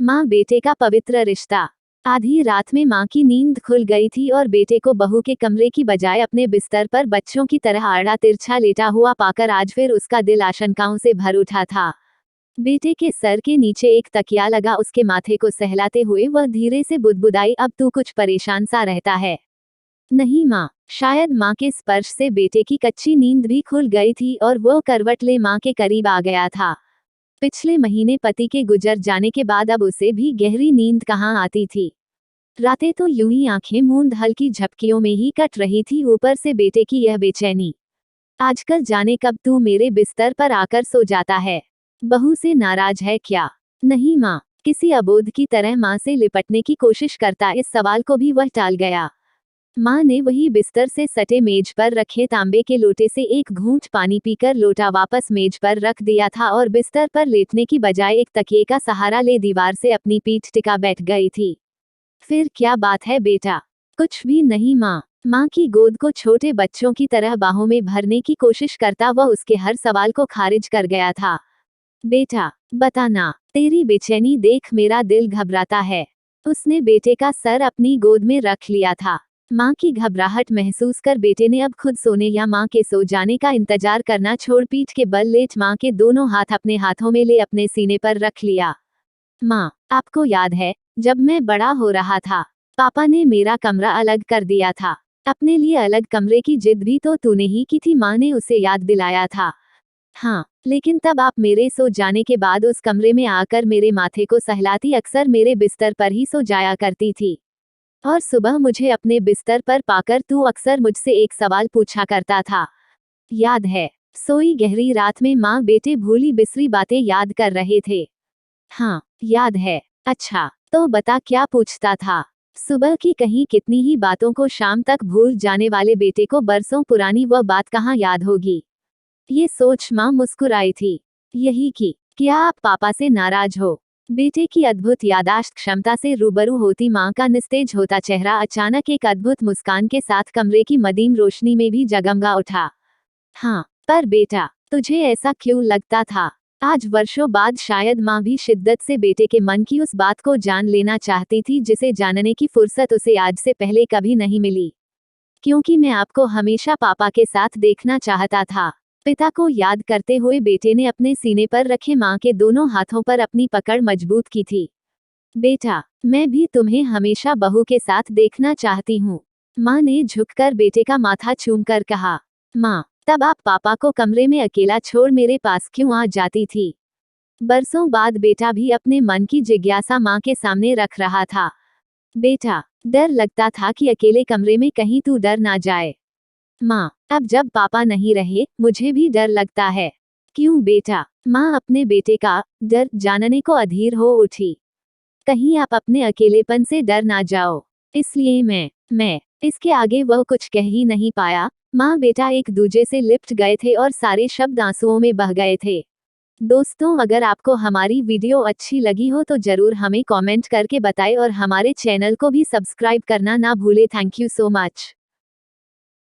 माँ बेटे का पवित्र रिश्ता। आधी रात में माँ की नींद खुल गई थी और बेटे को बहू के कमरे की बजाय अपने बिस्तर पर बच्चों की तरह आड़ा तिरछा लेटा हुआ पाकर आज फिर उसका दिल आशंकाओं से भर उठा था। बेटे के सर के नीचे एक तकिया लगा उसके माथे को सहलाते हुए वह धीरे से बुदबुदाई, अब तू कुछ परेशान सा रहता है। नहीं माँ। शायद माँ के स्पर्श से बेटे की कच्ची नींद भी खुल गई थी और वो करवट ले माँ के करीब आ गया था। पिछले महीने पति के गुजर जाने के बाद अब उसे भी गहरी नींद कहाँ आती थी। रातें तो यूं ही आंखें मूंद हल्की झपकियों में ही कट रही थी, ऊपर से बेटे की यह बेचैनी। आजकल जाने कब तू मेरे बिस्तर पर आकर सो जाता है। बहू से नाराज है क्या? नहीं माँ। किसी अबोध की तरह माँ से लिपटने की कोशिश करता इस सवाल को भी वह टाल गया। माँ ने वही बिस्तर से सटे मेज पर रखे तांबे के लोटे से एक घूंट पानी पीकर लोटा वापस मेज पर रख दिया था और बिस्तर पर लेटने की बजाय एक तकिए का सहारा ले दीवार से अपनी पीठ टिका बैठ गई थी। फिर क्या बात है बेटा? कुछ भी नहीं माँ। माँ की गोद को छोटे बच्चों की तरह बाहों में भरने की कोशिश करता वह उसके हर सवाल को खारिज कर गया था। बेटा, बताना, तेरी बेचैनी देख मेरा दिल घबराता है। उसने बेटे का सर अपनी गोद में रख लिया था। माँ की घबराहट महसूस कर बेटे ने अब खुद सोने या माँ के सो जाने का इंतजार करना छोड़ पीठ के बल लेट माँ के दोनों हाथ अपने हाथों में ले अपने सीने पर रख लिया। माँ, आपको याद है, जब मैं बड़ा हो रहा था, पापा ने मेरा कमरा अलग कर दिया था। अपने लिए अलग कमरे की जिद भी तो तूने ही की थी, माँ ने उसे याद दिलाया था। हाँ, लेकिन तब आप मेरे सो जाने के बाद उस कमरे में आकर मेरे माथे को सहलाती, अक्सर मेरे बिस्तर पर ही सो जाया करती थी। और सुबह मुझे अपने बिस्तर पर पाकर तू अक्सर मुझसे एक सवाल पूछा करता था। याद है? सोई गहरी रात में माँ बेटे भूली बिसरी बातें याद कर रहे थे। हाँ, याद है। अच्छा, तो बता क्या पूछता था? सुबह की कहीं कितनी ही बातों को शाम तक भूल जाने वाले बेटे को बरसों पुरानी वह बात कहाँ याद होगी? ये सोच माँ मुस्कुराई थी। यही कि क्या आप पापा से नाराज हो? बेटे की अद्भुत यादाश्त क्षमता से रूबरू होती माँ का निस्तेज होता चेहरा अचानक एक अद्भुत मुस्कान के साथ कमरे की मदीम रोशनी में भी जगमगा उठा। हाँ, पर बेटा, तुझे ऐसा क्यों लगता था? आज वर्षों बाद शायद माँ भी शिद्दत से बेटे के मन की उस बात को जान लेना चाहती थी जिसे जानने की फुर्सत उसे आज से पहले कभी नहीं मिली। क्योंकि मैं आपको हमेशा पापा के साथ देखना चाहता था। पिता को याद करते हुए बेटे ने अपने सीने पर रखे माँ के दोनों हाथों पर अपनी पकड़ मजबूत की थी। बेटा, मैं भी तुम्हें हमेशा बहू के साथ देखना चाहती हूँ। माँ ने झुककर बेटे का माथा चूमकर कहा। माँ, तब आप पापा को कमरे में अकेला छोड़ मेरे पास क्यों आ जाती थी? बरसों बाद बेटा भी अपने मन की जिज्ञासा माँ के सामने रख रहा था। बेटा, डर लगता था कि अकेले कमरे में कहीं तू डर ना जाए। माँ, अब जब पापा नहीं रहे मुझे भी डर लगता है। क्यों बेटा? माँ अपने बेटे का डर जानने को अधीर हो उठी। कहीं आप अपने अकेलेपन से डर ना जाओ, इसलिए मैं इसके आगे वह कुछ कह ही नहीं पाया। माँ बेटा एक दूजे से लिपट गए थे और सारे शब्द आंसुओं में बह गए थे। दोस्तों, अगर आपको हमारी वीडियो अच्छी लगी हो तो जरूर हमें कमेंट करके बताएं और हमारे चैनल को भी सब्सक्राइब करना ना भूले। Thank you so much.